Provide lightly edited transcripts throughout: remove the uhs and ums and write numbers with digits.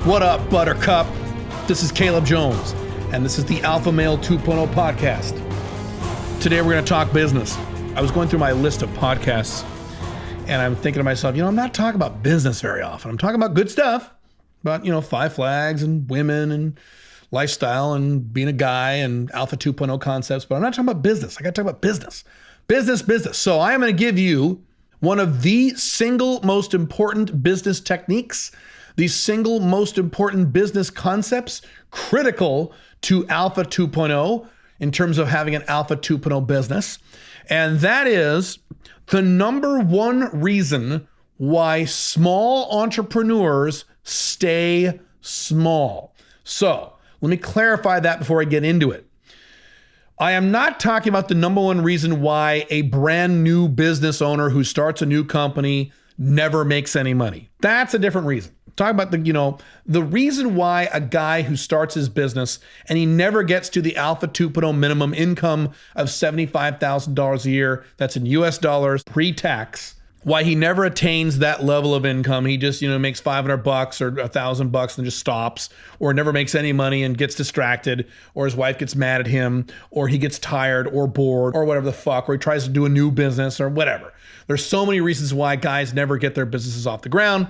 What up, Buttercup? This is Caleb Jones, and this is the Alpha Male 2.0 podcast. Today we're going to talk business. I was going through my list of podcasts, and I'm thinking to myself, I'm not talking about business very often. I'm talking about good stuff, about, Five Flags and women and lifestyle and being a guy and Alpha 2.0 concepts, but I'm not talking about business. I got to talk about business. Business. So I am going to give you one of the single most important business techniques, the single most important business concepts critical to Alpha 2.0 in terms of having an Alpha 2.0 business. And that is the number one reason why small entrepreneurs stay small. So let me clarify that before I get into it. I am not talking about the number one reason why a brand new business owner who starts a new company never makes any money. That's a different reason. I'm talking about the reason why a guy who starts his business and he never gets to the Alpha 2.0 minimum income of $75,000 a year, that's in US dollars pre-tax, why he never attains that level of income. He just, makes $500 or $1,000 and just stops, or never makes any money and gets distracted, or his wife gets mad at him, or he gets tired or bored or whatever the fuck, or he tries to do a new business or whatever. There's so many reasons why guys never get their businesses off the ground.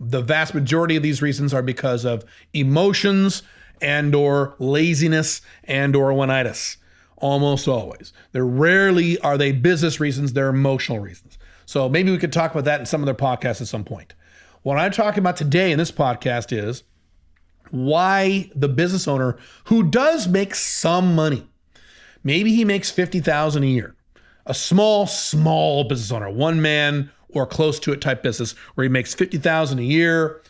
The vast majority of these reasons are because of emotions and or laziness and or one-itis. Almost always. They're rarely are they business reasons, they're emotional reasons. So maybe we could talk about that in some other podcasts at some point. What I'm talking about today in this podcast is why the business owner who does make some money, maybe he makes $50,000 a year, a small business owner, one man or close to it type business where he makes $50,000 a year,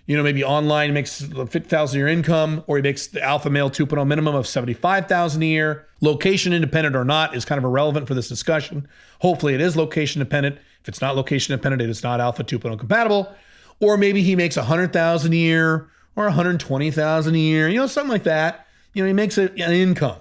maybe online he makes $50,000 a year income, or he makes the Alpha Male 2.0 minimum of $75,000 a year. Location independent or not is kind of irrelevant for this discussion. Hopefully it is location dependent. If it's not location dependent, it is not Alpha 2.0 compatible. Or maybe he makes $100,000 a year or $120,000 a year, something like that. He makes an income,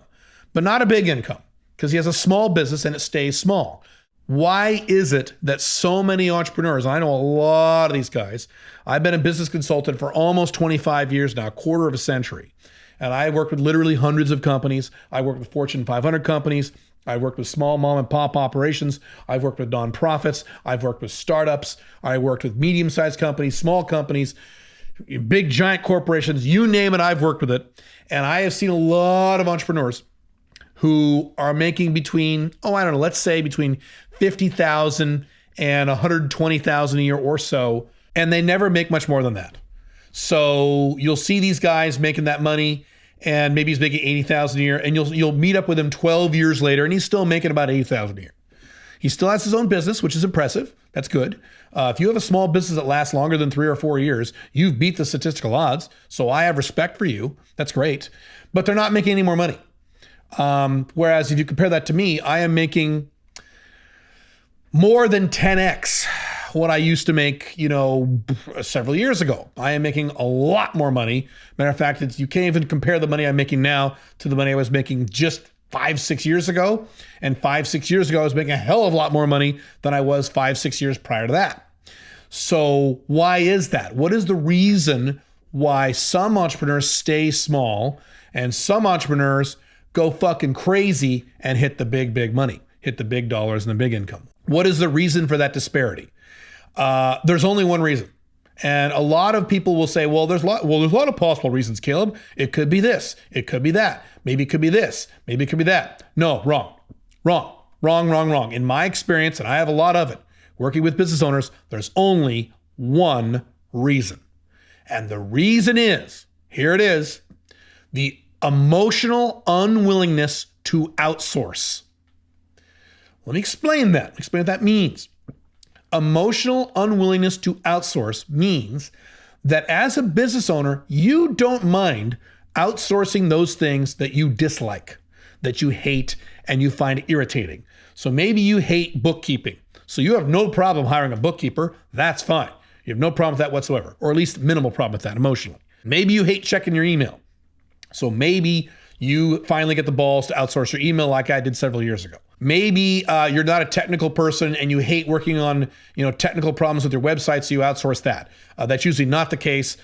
but not a big income because he has a small business and it stays small. Why is it that so many entrepreneurs, I know a lot of these guys, I've been a business consultant for almost 25 years now, a quarter of a century. And I worked with literally hundreds of companies. I worked with Fortune 500 companies. I worked with small mom and pop operations. I've worked with nonprofits. I've worked with startups. I worked with medium-sized companies, small companies, big giant corporations, you name it, I've worked with it. And I have seen a lot of entrepreneurs who are making between, let's say between $50,000 and $120,000 a year or so, and they never make much more than that. So you'll see these guys making that money, and maybe he's making $80,000 a year, and you'll meet up with him 12 years later, and he's still making about $80,000 a year. He still has his own business, which is impressive. That's good. If you have a small business that lasts longer than 3 or 4 years, you've beat the statistical odds. So I have respect for you. That's great. But they're not making any more money. Whereas if you compare that to me, I am making more than 10x what I used to make, several years ago. I am making a lot more money. Matter of fact, you can't even compare the money I'm making now to the money I was making just 5-6 years ago. And 5-6 years ago, I was making a hell of a lot more money than I was 5-6 years prior to that. So why is that? What is the reason why some entrepreneurs stay small and some entrepreneurs go fucking crazy and hit the big money, hit the big dollars and the big income? What is the reason for that disparity? There's only one reason. And a lot of people will say, there's a lot of possible reasons, Caleb. It could be this. It could be that. Maybe it could be this. Maybe it could be that. No, wrong. In my experience, and I have a lot of it, working with business owners, there's only one reason. And the reason is, here it is, the emotional unwillingness to outsource. Let me explain that. Explain what that means. Emotional unwillingness to outsource means that as a business owner, you don't mind outsourcing those things that you dislike, that you hate, and you find irritating. So maybe you hate bookkeeping. So you have no problem hiring a bookkeeper. That's fine. You have no problem with that whatsoever, or at least minimal problem with that emotionally. Maybe you hate checking your email. So maybe you finally get the balls to outsource your email like I did several years ago. Maybe you're not a technical person and you hate working on technical problems with your website, so you outsource that. That's usually not the case.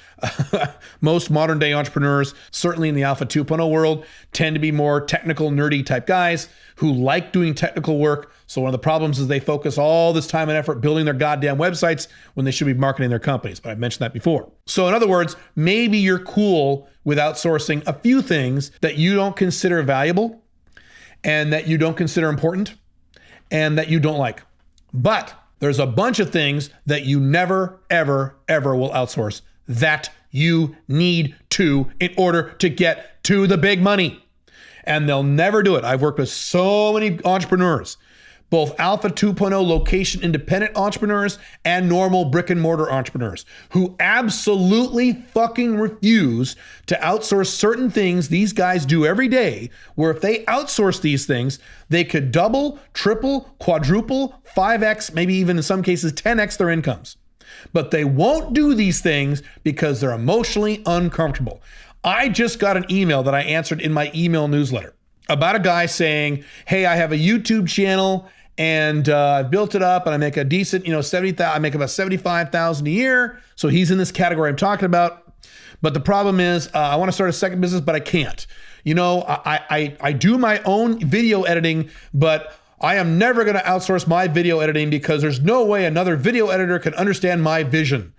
Most modern day entrepreneurs, certainly in the Alpha 2.0 world, tend to be more technical, nerdy type guys who like doing technical work. So one of the problems is they focus all this time and effort building their goddamn websites when they should be marketing their companies. But I've mentioned that before. So in other words, maybe you're cool with outsourcing a few things that you don't consider valuable and that you don't consider important and that you don't like. But there's a bunch of things that you never, ever, ever will outsource that you need to in order to get to the big money. And they'll never do it. I've worked with so many entrepreneurs, both Alpha 2.0 location independent entrepreneurs and normal brick and mortar entrepreneurs who absolutely fucking refuse to outsource certain things these guys do every day, where if they outsource these things, they could double, triple, quadruple, 5x, maybe even in some cases 10x their incomes. But they won't do these things because they're emotionally uncomfortable. I just got an email that I answered in my email newsletter about a guy saying, hey, I have a YouTube channel and I've built it up and I make a decent, I make about $75,000 a year. So he's in this category I'm talking about. But the problem is I want to start a second business, but I can't. I do my own video editing, but I am never going to outsource my video editing because there's no way another video editor can understand my vision.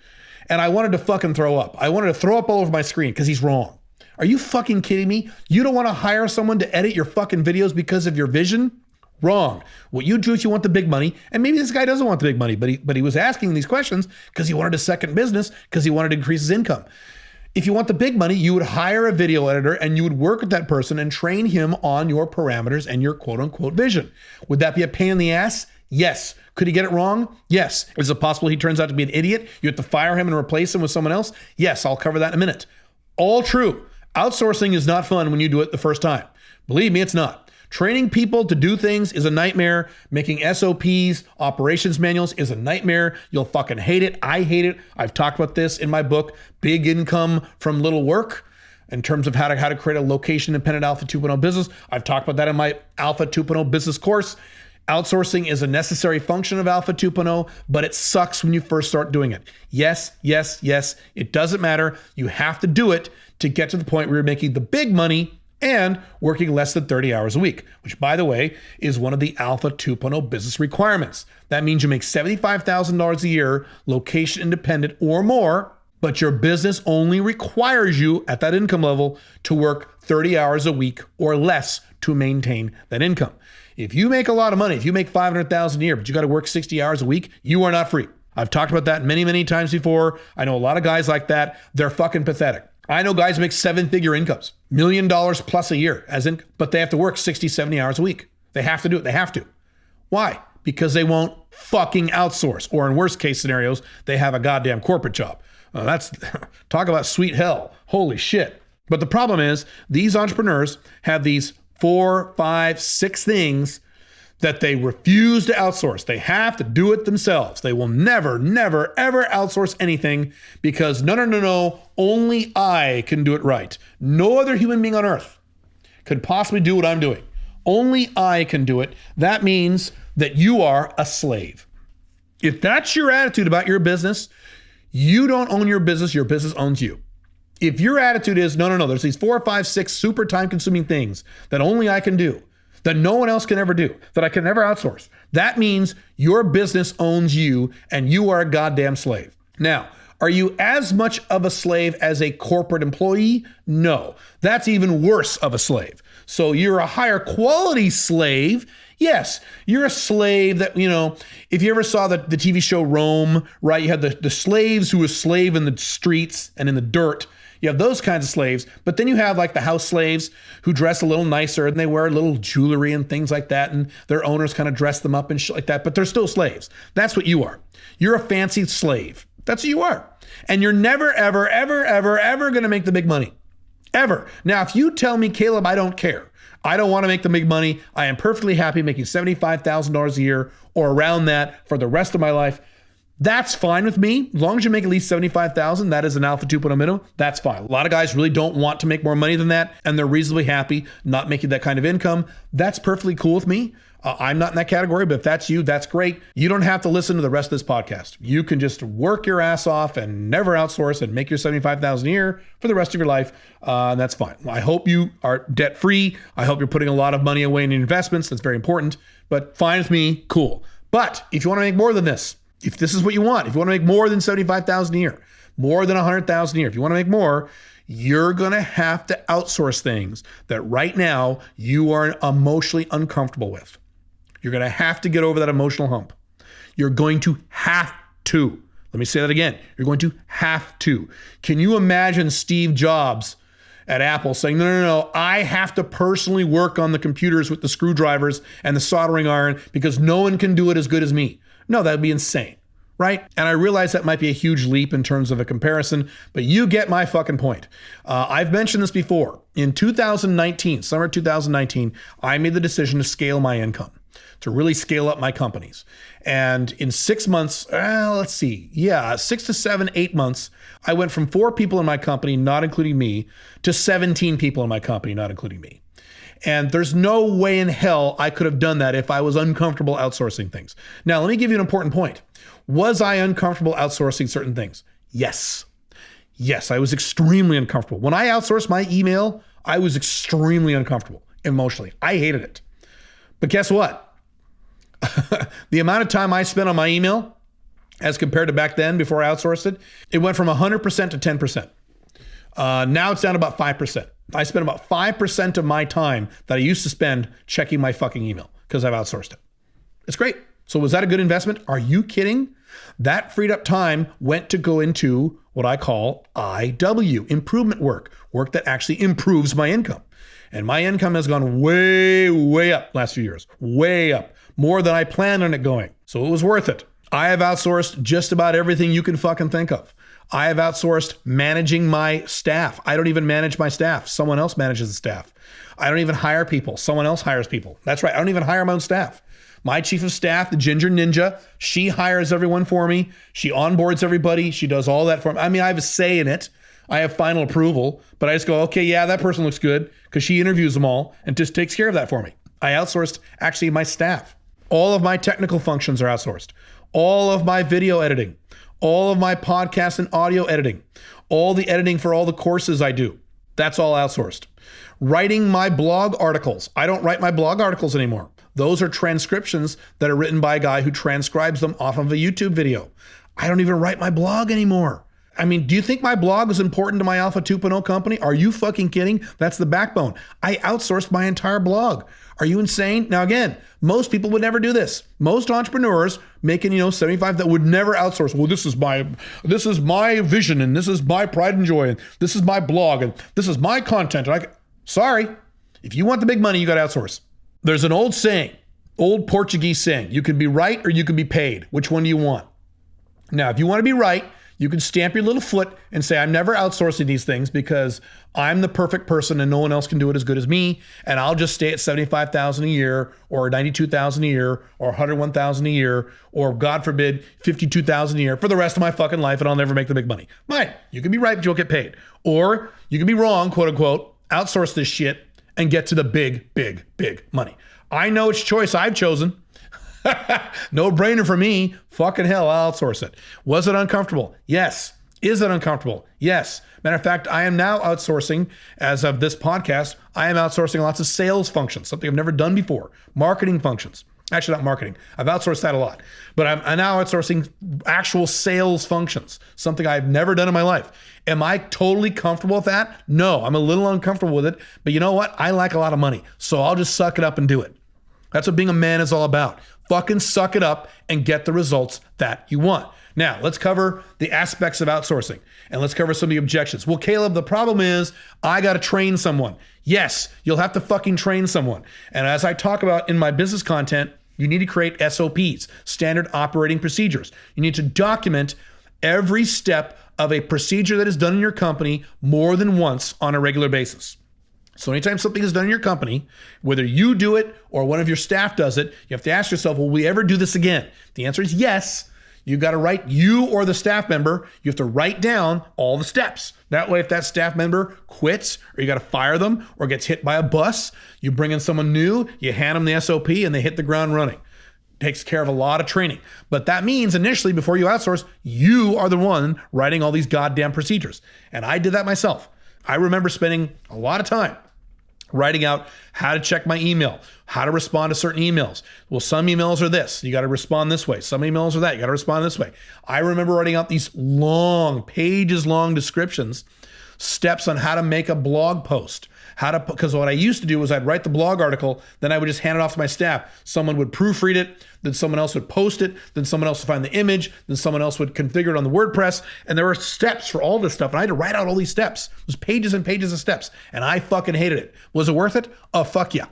And I wanted to fucking throw up. I wanted to throw up all over my screen because he's wrong. Are you fucking kidding me? You don't want to hire someone to edit your fucking videos because of your vision? Wrong. What you do is you want the big money, and maybe this guy doesn't want the big money, but he was asking these questions because he wanted a second business, because he wanted to increase his income. If you want the big money, you would hire a video editor and you would work with that person and train him on your parameters and your quote unquote vision. Would that be a pain in the ass? Yes. Could he get it wrong? Yes. Is it possible he turns out to be an idiot? You have to fire him and replace him with someone else? Yes, I'll cover that in a minute. All true. Outsourcing is not fun when you do it the first time. Believe me, it's not. Training people to do things is a nightmare. Making SOPs, operations manuals is a nightmare. You'll fucking hate it. I hate it. I've talked about this in my book, Big Income from Little Work, in terms of how to create a location-independent Alpha 2.0 business. I've talked about that in my Alpha 2.0 business course. Outsourcing is a necessary function of Alpha 2.0, but it sucks when you first start doing it. Yes, yes, yes. It doesn't matter. You have to do it to get to the point where you're making the big money and working less than 30 hours a week, which, by the way, is one of the Alpha 2.0 business requirements. That means you make $75,000 a year, location independent or more, but your business only requires you at that income level to work 30 hours a week or less to maintain that income. If you make a lot of money, if you make $500,000 a year, but you got to work 60 hours a week, you are not free. I've talked about that many, many times before. I know a lot of guys like that. They're fucking pathetic. I know guys make 7-figure incomes, $1 million plus a year, but they have to work 60, 70 hours a week. They have to do it. They have to. Why? Because they won't fucking outsource. Or in worst case scenarios, they have a goddamn corporate job. That's talk about sweet hell. Holy shit. But the problem is these entrepreneurs have these 4, 5, 6 things that they refuse to outsource. They have to do it themselves. They will never, never, ever outsource anything because no, only I can do it right. No other human being on earth could possibly do what I'm doing. Only I can do it. That means that you are a slave. If that's your attitude about your business, you don't own your business owns you. If your attitude is, no, there's these 4, 5, 6 super time-consuming things that only I can do, that no one else can ever do, that I can never outsource, that means your business owns you and you are a goddamn slave. Now, are you as much of a slave as a corporate employee? No, that's even worse of a slave. So you're a higher quality slave. Yes, you're a slave that, if you ever saw the TV show Rome, right? You had the slaves who were slave in the streets and in the dirt. You have those kinds of slaves, but then you have like the house slaves who dress a little nicer and they wear a little jewelry and things like that. And their owners kind of dress them up and shit like that, but they're still slaves. That's what you are. You're a fancy slave. That's who you are. And you're never, ever, ever, ever, ever going to make the big money. Ever. Now, if you tell me, Caleb, I don't care. I don't want to make the big money. I am perfectly happy making $75,000 a year or around that for the rest of my life. That's fine with me. As long as you make at least $75,000, that is an Alpha 2.0 minimum, that's fine. A lot of guys really don't want to make more money than that, and they're reasonably happy not making that kind of income. That's perfectly cool with me. I'm not in that category, but if that's you, that's great. You don't have to listen to the rest of this podcast. You can just work your ass off and never outsource and make your $75,000 a year for the rest of your life. And that's fine. I hope you are debt free. I hope you're putting a lot of money away in investments. That's very important, but fine with me, cool. But if you want to make more than this, if this is what you want, if you want to make more than $75,000 a year, more than $100,000 a year, if you want to make more, you're going to have to outsource things that right now you are emotionally uncomfortable with. You're going to have to get over that emotional hump. You're going to have to. Let me say that again. You're going to have to. Can you imagine Steve Jobs at Apple saying, no, I have to personally work on the computers with the screwdrivers and the soldering iron because no one can do it as good as me? No, that'd be insane, right? And I realize that might be a huge leap in terms of a comparison, but you get my fucking point. I've mentioned this before. In 2019, summer 2019, I made the decision to scale my income, to really scale up my companies. And in 6 months, 6 to 7, 8 months, I went from 4 people in my company, not including me, to 17 people in my company, not including me. And there's no way in hell I could have done that if I was uncomfortable outsourcing things. Now, let me give you an important point. Was I uncomfortable outsourcing certain things? Yes. Yes, I was extremely uncomfortable. When I outsourced my email, I was extremely uncomfortable emotionally. I hated it. But guess what? The amount of time I spent on my email as compared to back then before I outsourced it, it went from 100% to 10%. Now it's down to about 5%. I spend about 5% of my time that I used to spend checking my fucking email because I've outsourced it. It's great. So was that a good investment? Are you kidding? That freed up time went to go into what I call IW, improvement work that actually improves my income. And my income has gone way, way up last few years, way up, more than I planned on it going. So it was worth it. I have outsourced just about everything you can fucking think of. I have outsourced managing my staff. I don't even manage my staff. Someone else manages the staff. I don't even hire people. Someone else hires people. That's right. I don't even hire my own staff. My chief of staff, the Ginger Ninja, she hires everyone for me. She onboards everybody. She does all that for me. I mean, I have a say in it. I have final approval, but I just go, okay, yeah, that person looks good because she interviews them all and just takes care of that for me. I outsourced actually my staff. All of my technical functions are outsourced. All of my video editing, all of my podcast and audio editing, all the editing for all the courses I do, that's all outsourced. Writing my blog articles. I don't write my blog articles anymore. Those are transcriptions that are written by a guy who transcribes them off of a YouTube video. I don't even write my blog anymore. I mean, do you think my blog is important to my Alpha 2.0 company? Are you fucking kidding? That's the backbone. I outsourced my entire blog. Are you insane? Now, again, most people would never do this. Most entrepreneurs making, 75 that would never outsource. Well, this is my vision, and this is my pride and joy, and this is my blog, and this is my content. Sorry, if you want the big money, you got to outsource. There's an old saying, old Portuguese saying, you can be right or you can be paid. Which one do you want? Now, if you want to be right, you can stamp your little foot and say, I'm never outsourcing these things because I'm the perfect person and no one else can do it as good as me. And I'll just stay at $75,000 a year or $92,000 a year or $101,000 a year or, God forbid, $52,000 a year for the rest of my fucking life, and I'll never make the big money. Fine. You can be right, but you'll get paid. Or you can be wrong, quote unquote, outsource this shit and get to the big, big, big money. I know which choice I've chosen. No brainer for me. Fucking hell, I'll outsource it. Was it uncomfortable? Yes. Is it uncomfortable? Yes. Matter of fact, I am now outsourcing, as of this podcast, I am outsourcing lots of sales functions, something I've never done before. Marketing functions. Actually, not marketing. I've outsourced that a lot. But I'm now outsourcing actual sales functions, something I've never done in my life. Am I totally comfortable with that? No, I'm a little uncomfortable with it. But you know what? I like a lot of money, so I'll just suck it up and do it. That's what being a man is all about. Fucking suck it up and get the results that you want. Now, let's cover the aspects of outsourcing and let's cover some of the objections. Well, Caleb, the problem is I got to train someone. Yes, you'll have to fucking train someone. And as I talk about in my business content, you need to create SOPs, standard operating procedures. You need to document every step of a procedure that is done in your company more than once on a regular basis. So anytime something is done in your company, whether you do it or one of your staff does it, you have to ask yourself, will we ever do this again? The answer is yes. You got to write, you or the staff member, you have to write down all the steps. That way, if that staff member quits or you got to fire them or gets hit by a bus, you bring in someone new, you hand them the SOP and they hit the ground running. Takes care of a lot of training. But that means initially, before you outsource, you are the one writing all these goddamn procedures. And I did that myself. I remember spending a lot of time writing out how to check my email, how to respond to certain emails. Well, some emails are this, you got to respond this way. Some emails are that, you got to respond this way. I remember writing out these long, pages long descriptions, steps on how to make a blog post. Because what I used to do was I'd write the blog article, then I would just hand it off to my staff. Someone would proofread it, then someone else would post it, then someone else would find the image, then someone else would configure it on the WordPress. And there were steps for all this stuff. And I had to write out all these steps. It was pages and pages of steps. And I fucking hated it. Was it worth it? Oh, fuck yeah.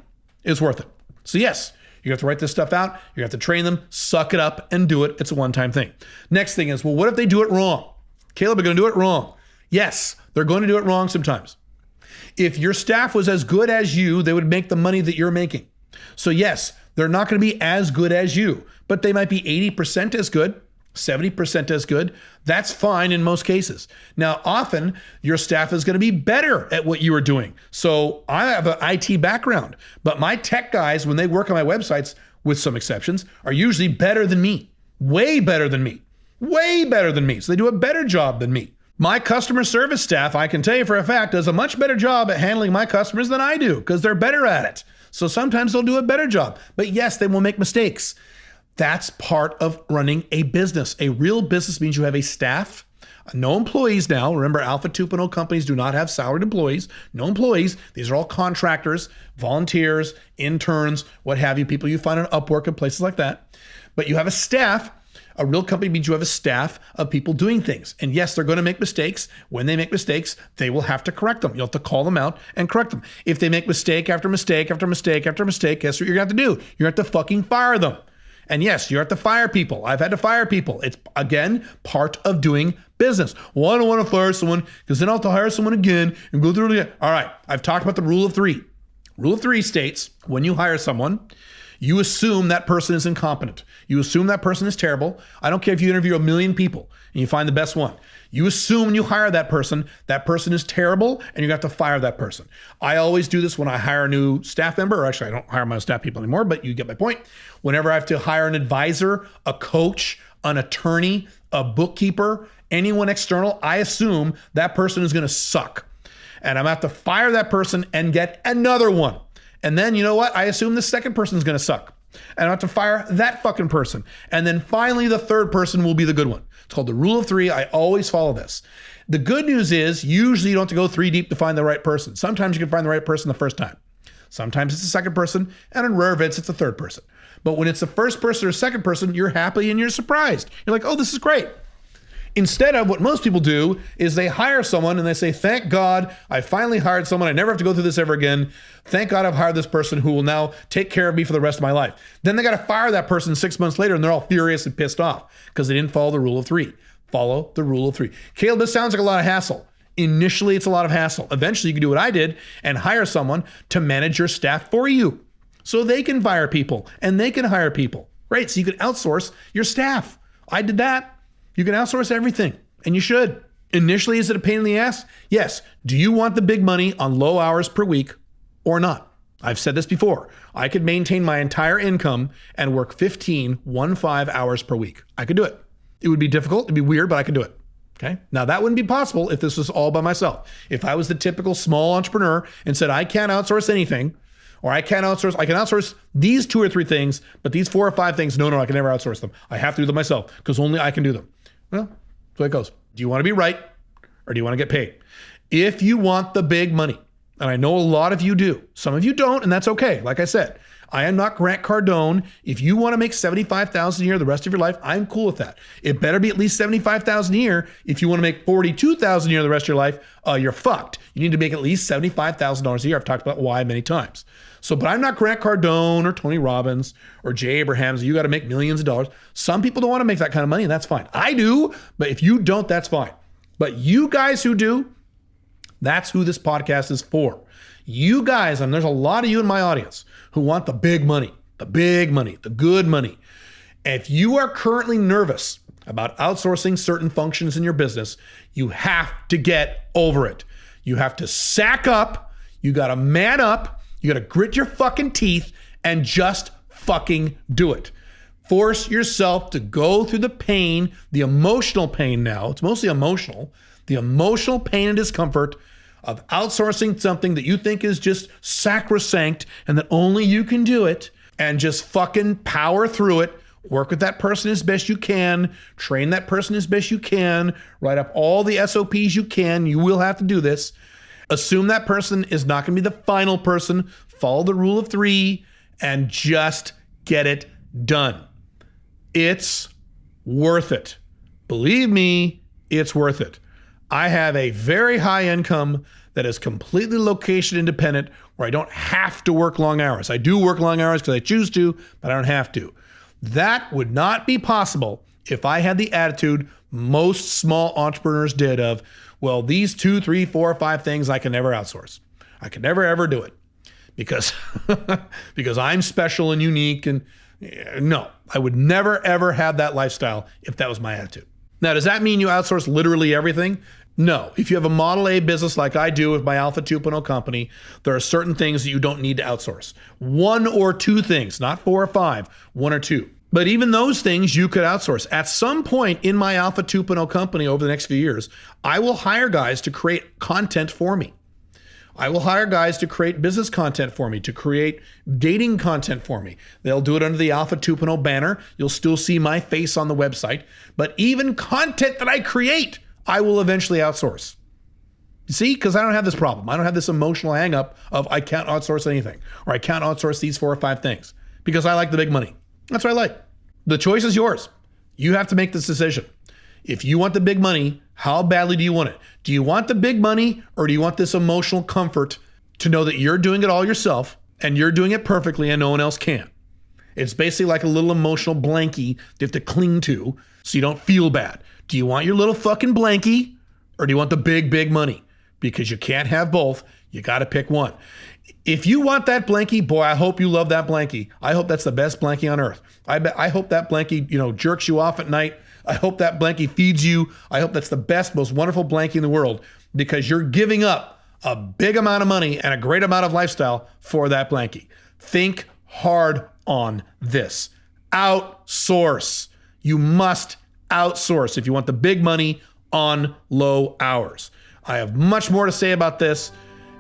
It was worth it. So yes, you have to write this stuff out. You have to train them, suck it up and do it. It's a one-time thing. Next thing is, well, what if they do it wrong? Caleb, they're going to do it wrong. Yes, they're going to do it wrong sometimes. If your staff was as good as you, they would make the money that you're making. So yes, they're not going to be as good as you, but they might be 80% as good, 70% as good. That's fine in most cases. Now, often your staff is going to be better at what you are doing. So I have an IT background, but my tech guys, when they work on my websites, with some exceptions, are usually better than me, way better than me, way better than me. So they do a better job than me. My customer service staff, I can tell you for a fact, does a much better job at handling my customers than I do because they're better at it. So sometimes they'll do a better job. But yes, they will make mistakes. That's part of running a business. A real business means you have a staff, no employees now. Remember, Alpha 2.0 companies do not have salaried employees. No employees. These are all contractors, volunteers, interns, what have you, people you find on Upwork and places like that. But you have a staff. A real company means you have a staff of people doing things. And yes, they're going to make mistakes. When they make mistakes, they will have to correct them. You'll have to call them out and correct them. If they make mistake after mistake after mistake after mistake, guess what you're going to have to do? You're going to have to fucking fire them. And yes, you have to fire people. I've had to fire people. It's, again, part of doing business. Well, I don't want to fire someone because then I'll have to hire someone again and go through it again. All right, I've talked about the rule of three. Rule of three states when you hire someone, you assume that person is incompetent. You assume that person is terrible. I don't care if you interview 1 million people and you find the best one. You assume when you hire that person is terrible and you have to fire that person. I always do this when I hire a new staff member, or actually I don't hire my staff people anymore, but you get my point. Whenever I have to hire an advisor, a coach, an attorney, a bookkeeper, anyone external, I assume that person is going to suck. And I'm going to have to fire that person and get another one. And then, you know what? I assume the second person is going to suck. And I have to fire that fucking person. And then finally, the third person will be the good one. It's called the rule of three. I always follow this. The good news is usually you don't have to go 3 deep to find the right person. Sometimes you can find the right person the first time. Sometimes it's the second person. And in rare events, it's the third person. But when it's the first person or second person, you're happy and you're surprised. You're like, oh, this is great. Instead of what most people do is they hire someone and they say, thank God I finally hired someone. I never have to go through this ever again. Thank God I've hired this person who will now take care of me for the rest of my life. Then they got to fire that person 6 months later and they're all furious and pissed off because they didn't follow the rule of three. Follow the rule of three. Caleb, this sounds like a lot of hassle. Initially, it's a lot of hassle. Eventually, you can do what I did and hire someone to manage your staff for you so they can fire people and they can hire people. Right? So you can outsource your staff. I did that. You can outsource everything, and you should. Initially, is it a pain in the ass? Yes. Do you want the big money on low hours per week or not? I've said this before. I could maintain my entire income and work 15 hours per week. I could do it. It would be difficult. It'd be weird, but I could do it. Okay. Now, that wouldn't be possible if this was all by myself. If I was the typical small entrepreneur and said, I can't outsource anything, or I can outsource these 2 or 3 things, but these 4 or 5 things, no, I can never outsource them. I have to do them myself because only I can do them. Well, that's the way it goes. Do you want to be right or do you want to get paid? If you want the big money, and I know a lot of you do, some of you don't, and that's okay. Like I said, I am not Grant Cardone. If you want to make $75,000 a year the rest of your life, I'm cool with that. It better be at least $75,000 a year. If you want to make $42,000 a year the rest of your life, you're fucked. You need to make at least $75,000 a year. I've talked about why many times. So, but I'm not Grant Cardone or Tony Robbins or Jay Abrahams. You got to make millions of dollars. Some people don't want to make that kind of money, and that's fine. I do, but if you don't, that's fine. But you guys who do, that's who this podcast is for. You guys, and there's a lot of you in my audience who want the big money, the good money. If you are currently nervous about outsourcing certain functions in your business, you have to get over it. You have to sack up. You got to man up. You got to grit your fucking teeth and just fucking do it. Force yourself to go through the pain, the emotional pain now. It's mostly emotional. The emotional pain and discomfort of outsourcing something that you think is just sacrosanct and that only you can do it, and just fucking power through it. Work with that person as best you can. Train that person as best you can. Write up all the SOPs you can. You will have to do this. Assume that person is not going to be the final person. Follow the rule of 3 and just get it done. It's worth it. Believe me, it's worth it. I have a very high income that is completely location independent, where I don't have to work long hours. I do work long hours because I choose to, but I don't have to. That would not be possible if I had the attitude most small entrepreneurs did of, well, these 2, 3, 4, 5 things I can never outsource. I can never, ever do it because, because I'm special and unique. And no, I would never, ever have that lifestyle if that was my attitude. Now, does that mean you outsource literally everything? No. If you have a Model A business like I do with my Alpha 2.0 company, there are certain things that you don't need to outsource. 1 or 2 things, not 4 or 5, 1 or 2. But even those things you could outsource. At some point in my Alpha 2.0 company over the next few years, I will hire guys to create content for me. I will hire guys to create business content for me, to create dating content for me. They'll do it under the Alpha 2.0 banner. You'll still see my face on the website. But even content that I create, I will eventually outsource. You see, because I don't have this problem. I don't have this emotional hang up of I can't outsource anything, or I can't outsource these 4 or 5 things because I like the big money. That's what I like. The choice is yours. You have to make this decision. If you want the big money, how badly do you want it? Do you want the big money, or do you want this emotional comfort to know that you're doing it all yourself and you're doing it perfectly and no one else can? It's basically like a little emotional blankie you have to cling to so you don't feel bad. Do you want your little fucking blankie, or do you want the big, big money? Because you can't have both. You got to pick one. If you want that blankie, boy, I hope you love that blankie. I hope that's the best blankie on earth. I hope that blankie, jerks you off at night. I hope that blankie feeds you. I hope that's the best, most wonderful blankie in the world, because you're giving up a big amount of money and a great amount of lifestyle for that blankie. Think hard on this. Outsource. You must outsource if you want the big money on low hours. I have much more to say about this,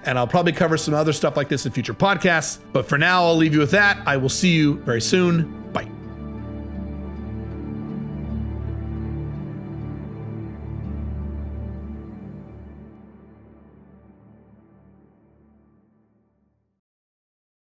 and I'll probably cover some other stuff like this in future podcasts. But for now, I'll leave you with that. I will see you very soon. Bye.